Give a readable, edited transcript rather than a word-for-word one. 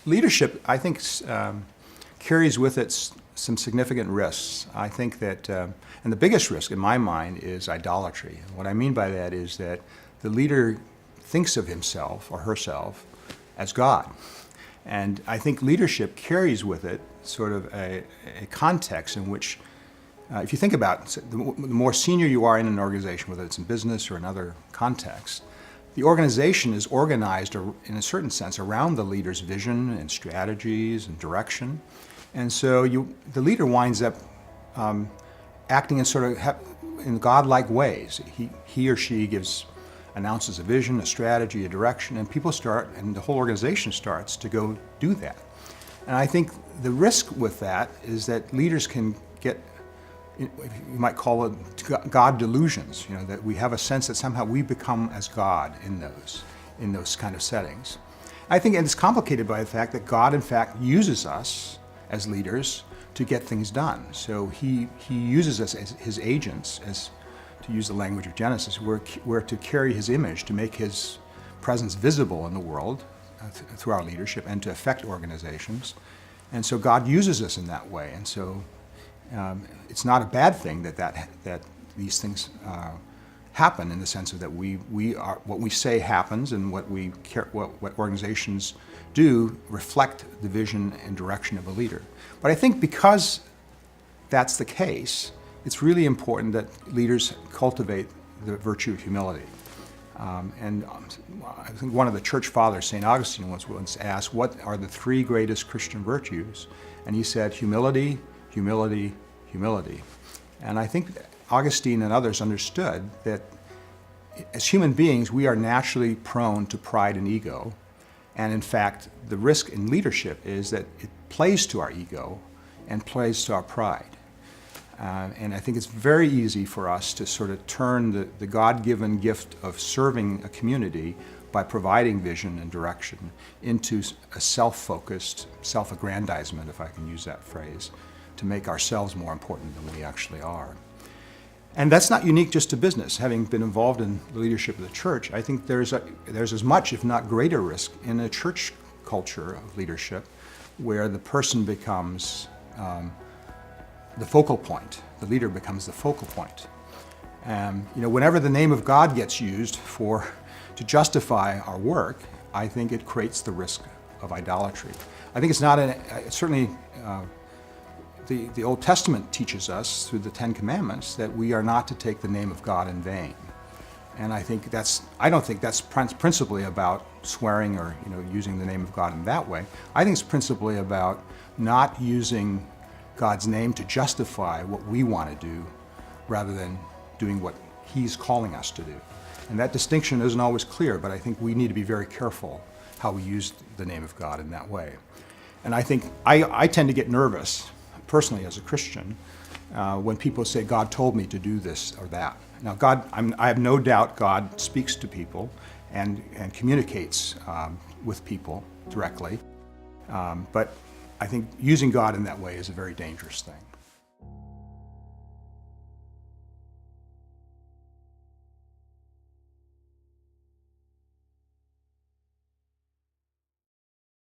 Leadership, I think, carries with it some significant risks. I think that, and the biggest risk in my mind is idolatry. What I mean by that is that the leader thinks of himself or herself as God. And I think leadership carries with it sort of a context in which, if you think about it, the more senior you are in an organization, whether it's in business or another context, the organization is organized in a certain sense around the leader's vision and strategies and direction. And so the leader winds up acting in sort of in godlike ways. He or she announces a vision, a strategy, a direction, and people start, and the whole organization starts to go do that. And I think the risk with that is that leaders can get, you might call it God delusions, that we have a sense that somehow we become as God in those kind of settings. I think it's complicated by the fact that God, in fact, uses us as leaders to get things done. So he uses us as his agents, to use the language of Genesis, we're to carry his image, to make his presence visible in the world through our leadership and to affect organizations. And so God uses us in that way. And so it's not a bad thing that these things happen, in the sense of that we are what we say happens, and what organizations do reflect the vision and direction of a leader. But I think because that's the case, it's really important that leaders cultivate the virtue of humility. And I think one of the church fathers, St. Augustine, once asked, what are the three greatest Christian virtues? And he said, humility, humility, humility. And I think Augustine and others understood that as human beings, we are naturally prone to pride and ego. And in fact, the risk in leadership is that it plays to our ego and plays to our pride. And I think it's very easy for us to sort of turn the God-given gift of serving a community by providing vision and direction into a self-focused self-aggrandizement, if I can use that phrase, to make ourselves more important than we actually are. And that's not unique just to business. Having been involved in the leadership of the church, I think there's as much, if not greater, risk in a church culture of leadership where the person becomes the focal point. The leader becomes the focal point. Whenever the name of God gets used to justify our work, I think it creates the risk of idolatry. I think it's not certainly the Old Testament teaches us through the Ten Commandments that we are not to take the name of God in vain. And I don't think that's principally about swearing or using the name of God in that way. I think it's principally about not using God's name to justify what we want to do, rather than doing what he's calling us to do. And that distinction isn't always clear, but I think we need to be very careful how we use the name of God in that way. And I think I tend to get nervous, personally as a Christian, when people say, God told me to do this or that. Now, I have no doubt God speaks to people and communicates with people directly, but I think using God in that way is a very dangerous thing.